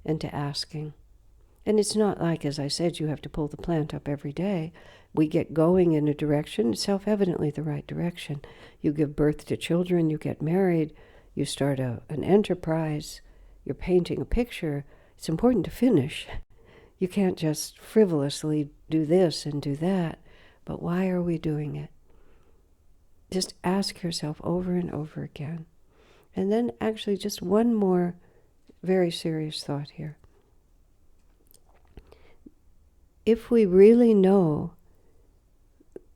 and to asking. And it's not like, as I said, you have to pull the plant up every day. We get going in a direction, self-evidently the right direction. You give birth to children, you get married, you start an enterprise, you're painting a picture. It's important to finish. You can't just frivolously do this and do that. But why are we doing it? Just ask yourself over and over again. And then actually just one more very serious thought here. If we really know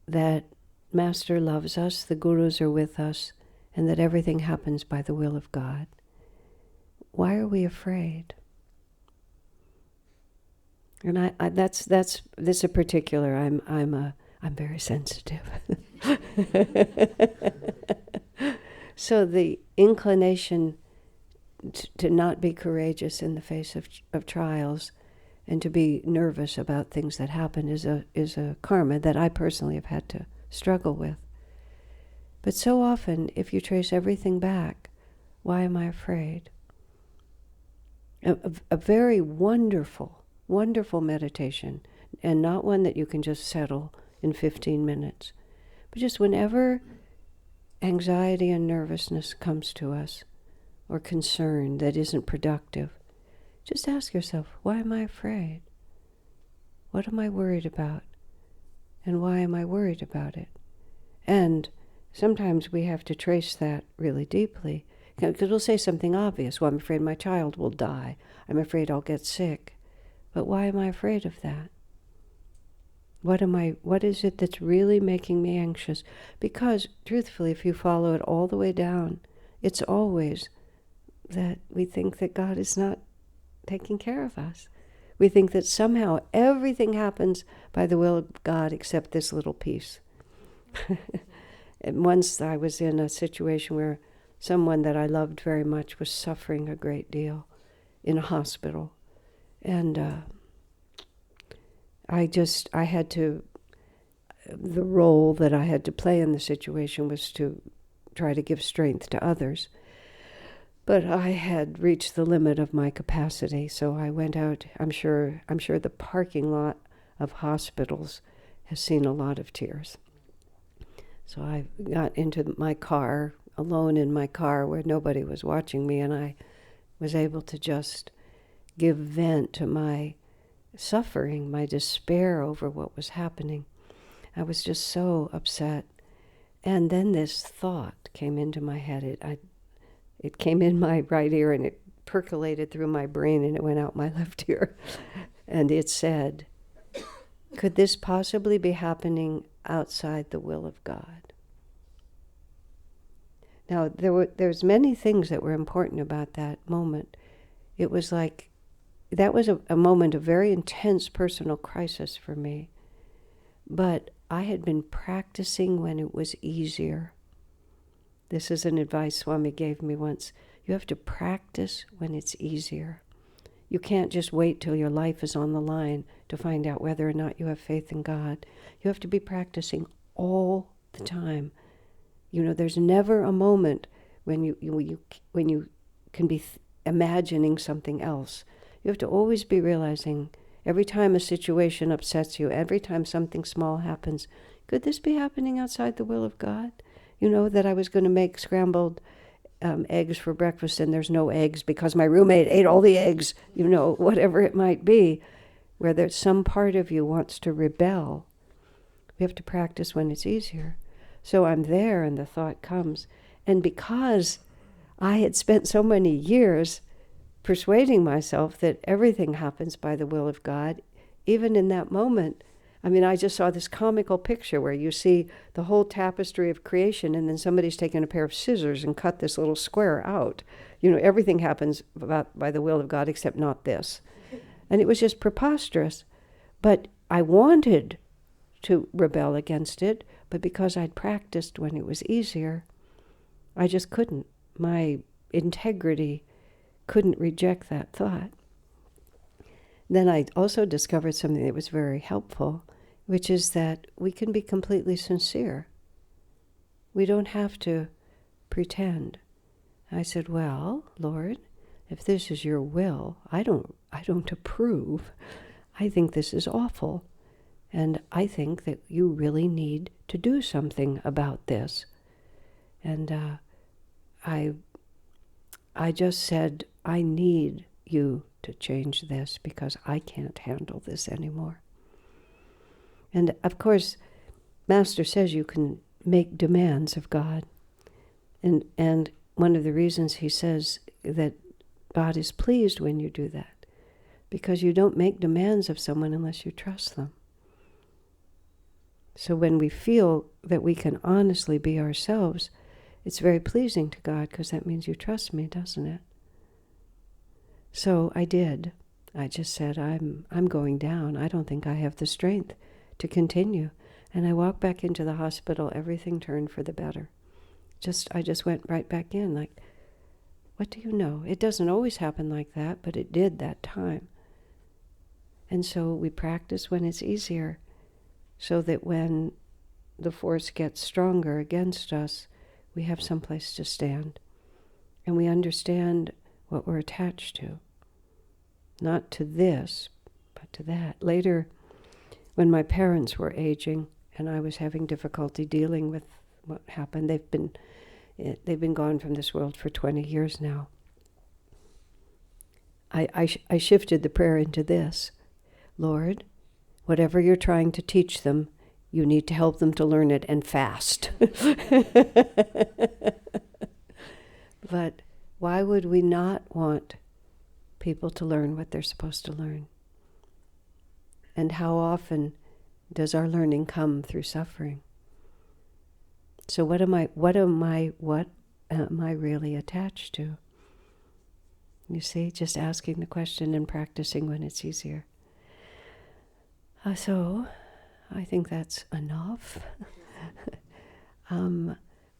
that Master loves us, the Gurus are with us, and that everything happens by the will of God, why are we afraid? And that's a particular. I'm very sensitive. So the inclination to not be courageous in the face of trials, and to be nervous about things that happen is a karma that I personally have had to struggle with. But so often, if you trace everything back, why am I afraid? A very wonderful meditation, and not one that you can just settle in 15 minutes, but just whenever anxiety and nervousness comes to us, or concern that isn't productive, just ask yourself, why am I afraid? What am I worried about? And why am I worried about it? And sometimes we have to trace that really deeply, because we'll say something obvious. Well, I'm afraid my child will die. I'm afraid I'll get sick. But why am I afraid of that? What is it that's really making me anxious? Because, truthfully, if you follow it all the way down, it's always that we think that God is not taking care of us. We think that somehow everything happens by the will of God except this little piece. And once I was in a situation where someone that I loved very much was suffering a great deal in a hospital. And the role that I had to play in the situation was to try to give strength to others. But I had reached the limit of my capacity, so I went out. I'm sure the parking lot of hospitals has seen a lot of tears. So I got into my car, alone in my car where nobody was watching me, and I was able to just give vent to my suffering, my despair over what was happening. I was just so upset. And then this thought came into my head. It came in my right ear and it percolated through my brain and it went out my left ear. And it said, could this possibly be happening outside the will of God? Now, there's many things that were important about that moment. It was like, that was a moment of very intense personal crisis for me. But I had been practicing when it was easier. This is an advice Swami gave me once. You have to practice when it's easier. You can't just wait till your life is on the line to find out whether or not you have faith in God. You have to be practicing all the time. There's never a moment when you can be imagining something else. You have to always be realizing, every time a situation upsets you, every time something small happens, could this be happening outside the will of God? That I was going to make scrambled eggs for breakfast and there's no eggs because my roommate ate all the eggs, whatever it might be, where there's some part of you wants to rebel. We have to practice when it's easier. So I'm there and the thought comes. And because I had spent so many years persuading myself that everything happens by the will of God, even in that moment, I just saw this comical picture where you see the whole tapestry of creation and then somebody's taken a pair of scissors and cut this little square out. Everything happens by the will of God except not this. And it was just preposterous. But I wanted to rebel against it, but because I'd practiced when it was easier, I just couldn't. My integrity couldn't reject that thought. Then I also discovered something that was very helpful, which is that we can be completely sincere. We don't have to pretend. I said, well, Lord, if this is your will, I don't approve. I think this is awful. And I think that you really need to do something about this. And I just said, I need you to change this because I can't handle this anymore. And of course, Master says you can make demands of God. And one of the reasons he says that God is pleased when you do that, because you don't make demands of someone unless you trust them. So when we feel that we can honestly be ourselves, it's very pleasing to God because that means you trust me, doesn't it? So I did. I just said, I'm going down. I don't think I have the strength to continue. And I walked back into the hospital. Everything turned for the better. I just went right back in like, what do you know? It doesn't always happen like that, but it did that time. And so we practice when it's easier, so that when the force gets stronger against us, we have someplace to stand. And we understand what we're attached to. Not to this, but to that. Later, when my parents were aging and I was having difficulty dealing with what happened, they've been gone from this world for 20 years now. I shifted the prayer into this. Lord, whatever you're trying to teach them, you need to help them to learn it and fast. But why would we not want people to learn what they're supposed to learn? And how often does our learning come through suffering? So what am I really attached to? You see, just asking the question and practicing when it's easier. So I think that's enough.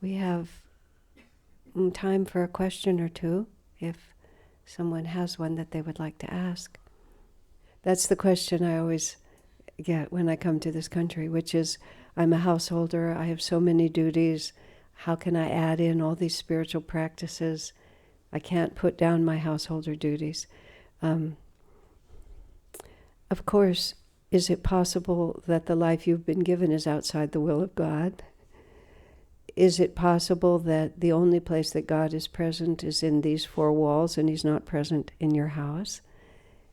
We have time for a question or two if someone has one that they would like to ask. That's the question I always get when I come to this country, which is, I'm a householder, I have so many duties, how can I add in all these spiritual practices? I can't put down my householder duties. Of course, is it possible that the life you've been given is outside the will of God? Is it possible that the only place that God is present is in these four walls and He's not present in your house?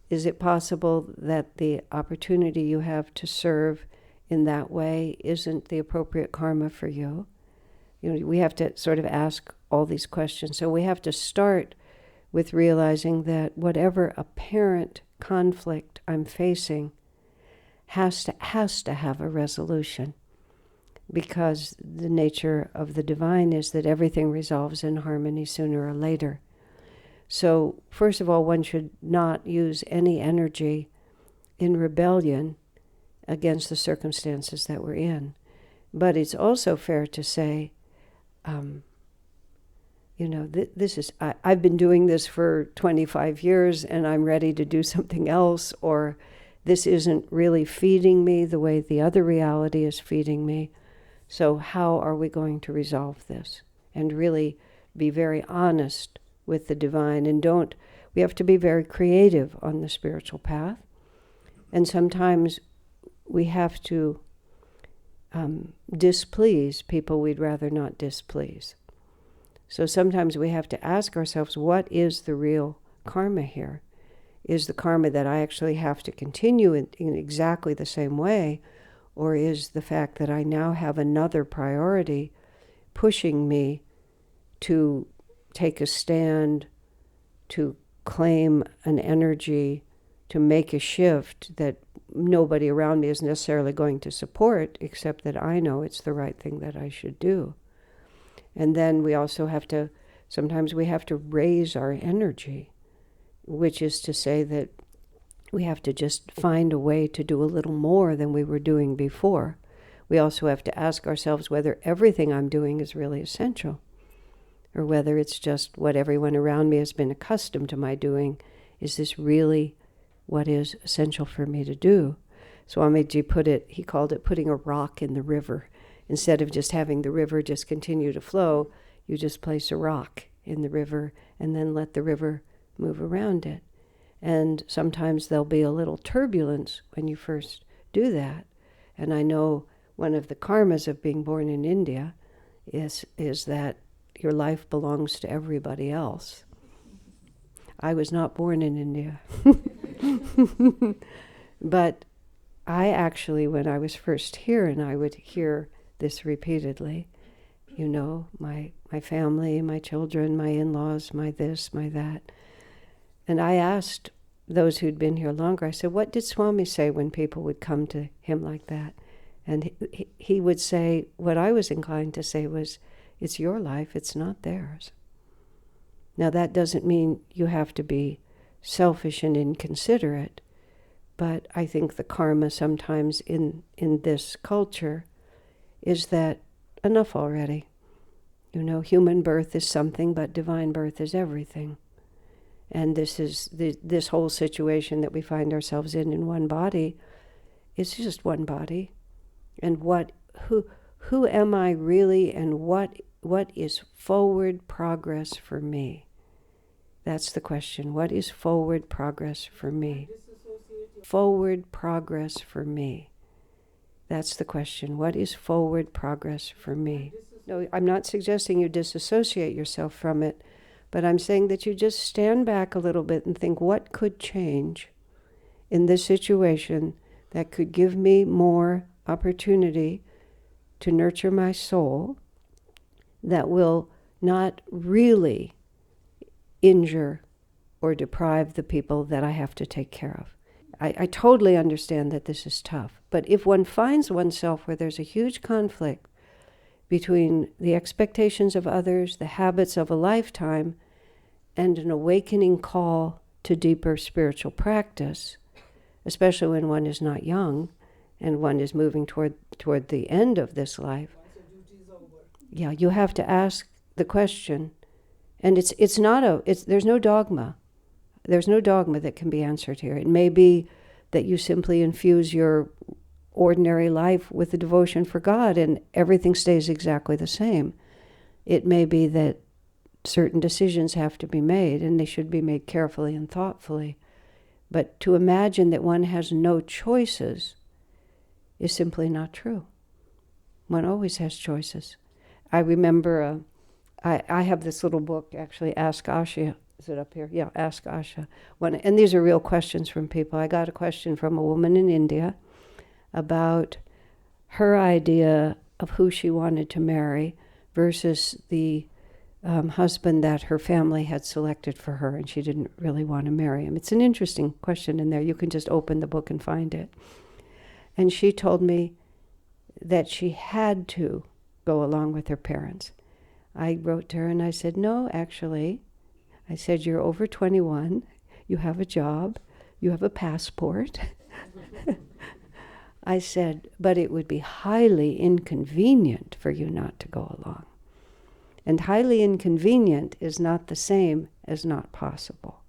Is it possible that the opportunity you have to serve in that way isn't the appropriate karma for you? We have to sort of ask all these questions. So we have to start with realizing that whatever apparent conflict I'm facing has to have a resolution, because the nature of the divine is that everything resolves in harmony sooner or later. So first of all, one should not use any energy in rebellion against the circumstances that we're in. But it's also fair to say, I've been doing this for 25 years and I'm ready to do something else, or this isn't really feeding me the way the other reality is feeding me. So how are we going to resolve this? And really be very honest with the divine, and we have to be very creative on the spiritual path. And sometimes we have to displease people we'd rather not displease. So sometimes we have to ask ourselves, what is the real karma here? Is the karma that I actually have to continue in exactly the same way, or is the fact that I now have another priority pushing me to take a stand, to claim an energy, to make a shift that nobody around me is necessarily going to support, except that I know it's the right thing that I should do. And then we also sometimes we have to raise our energy, which is to say that we have to just find a way to do a little more than we were doing before. We also have to ask ourselves whether everything I'm doing is really essential, or whether it's just what everyone around me has been accustomed to my doing. Is this really what is essential for me to do? Swamiji he called it putting a rock in the river. Instead of just having the river just continue to flow, you just place a rock in the river and then let the river move around it. And sometimes there'll be a little turbulence when you first do that. And I know one of the karmas of being born in India is that your life belongs to everybody else. I was not born in India. But I actually, when I was first here, and I would hear this repeatedly, my family, my children, my in-laws, my this, my that. And I asked those who'd been here longer, I said, what did Swami say when people would come to him like that? And he would say, what I was inclined to say was, it's your life, it's not theirs. Now that doesn't mean you have to be selfish and inconsiderate, but I think the karma sometimes in this culture is that enough already. Human birth is something, but divine birth is everything. And this whole situation that we find ourselves in one body, is just one body. And who am I really, and what is forward progress for me? That's the question. What is forward progress for me? Forward progress for me. That's the question. What is forward progress for me? No, I'm not suggesting you disassociate yourself from it, but I'm saying that you just stand back a little bit and think, what could change in this situation that could give me more opportunity to nurture my soul, that will not really injure or deprive the people that I have to take care of. I totally understand that this is tough, but if one finds oneself where there's a huge conflict between the expectations of others, the habits of a lifetime, and an awakening call to deeper spiritual practice, especially when one is not young and one is moving toward the end of this life, yeah, you have to ask the question. And there's no dogma. There's no dogma that can be answered here. It may be that you simply infuse your ordinary life with the devotion for God and everything stays exactly the same. It may be that certain decisions have to be made, and they should be made carefully and thoughtfully. But to imagine that one has no choices is simply not true. One always has choices. I remember I have this little book, actually, Ask Asha. Is it up here? Yeah, Ask Asha. And these are real questions from people. I got a question from a woman in India about her idea of who she wanted to marry versus the husband that her family had selected for her, and she didn't really want to marry him. It's an interesting question in there. You can just open the book and find it. And she told me that she had to go along with her parents. I wrote to her and I said, no, actually, I said, you're over 21, you have a job, you have a passport. I said, but it would be highly inconvenient for you not to go along. And highly inconvenient is not the same as not possible.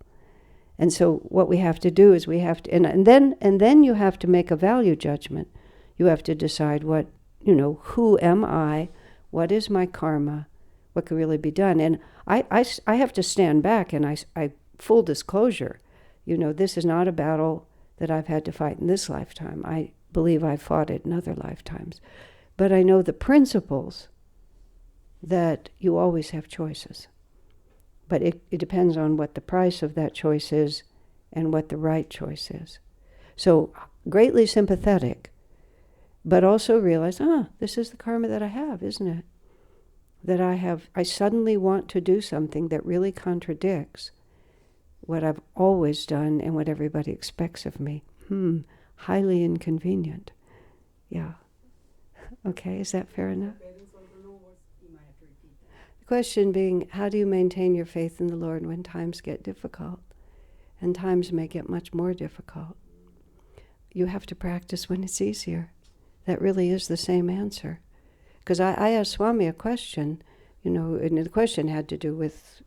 And so what we have to do is we have to, and then you have to make a value judgment. You have to decide what, who am I? What is my karma? What can really be done? And I have to stand back, and I full disclosure, this is not a battle that I've had to fight in this lifetime. I believe I've fought it in other lifetimes. But I know the principles that you always have choices. But it depends on what the price of that choice is and what the right choice is. So greatly sympathetic, but also realize, this is the karma that I have, isn't it? That I suddenly want to do something that really contradicts what I've always done and what everybody expects of me. Highly inconvenient. Yeah. Okay, is that fair enough? The question being, how do you maintain your faith in the Lord when times get difficult? And times may get much more difficult. You have to practice when it's easier. That really is the same answer. Because I asked Swami a question, and the question had to do with,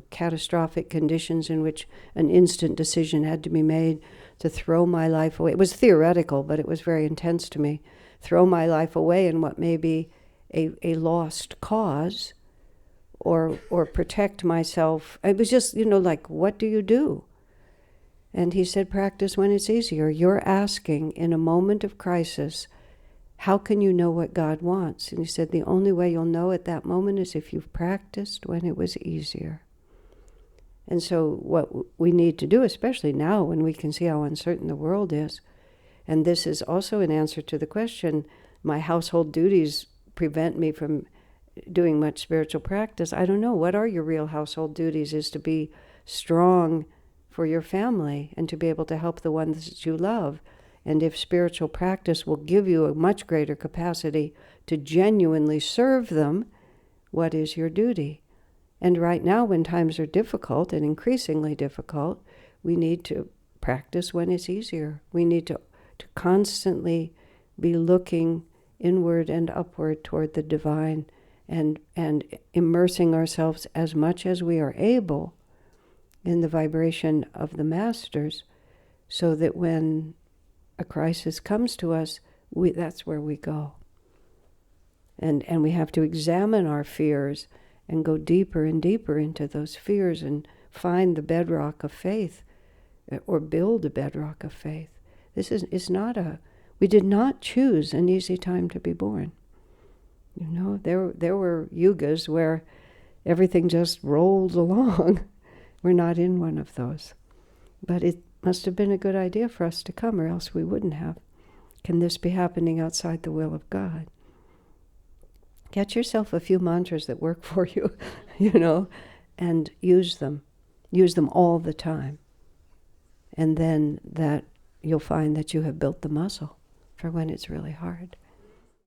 catastrophic conditions in which an instant decision had to be made to throw my life away. It was theoretical, but it was very intense to me. Throw my life away in what may be a lost cause, or protect myself. It was just, what do you do? And he said, practice when it's easier. You're asking in a moment of crisis, how can you know what God wants? And he said, the only way you'll know at that moment is if you've practiced when it was easier. And so what we need to do, especially now when we can see how uncertain the world is, and this is also an answer to the question, my household duties prevent me from doing much spiritual practice. I don't know. What are your real household duties? Is to be strong for your family and to be able to help the ones that you love. And if spiritual practice will give you a much greater capacity to genuinely serve them, what is your duty? And right now, when times are difficult and increasingly difficult, we need to practice when it's easier. We need to constantly be looking inward and upward toward the divine and immersing ourselves as much as we are able in the vibration of the masters, so that when a crisis comes to us, that's where we go. And we have to examine our fears and go deeper and deeper into those fears and find the bedrock of faith, or build a bedrock of faith. This is not we did not choose an easy time to be born. There were yugas where everything just rolled along. We're not in one of those. But it must have been a good idea for us to come, or else we wouldn't have. Can this be happening outside the will of God? Get yourself a few mantras that work for you, and use them. Use them all the time. And then that you'll find that you have built the muscle for when it's really hard.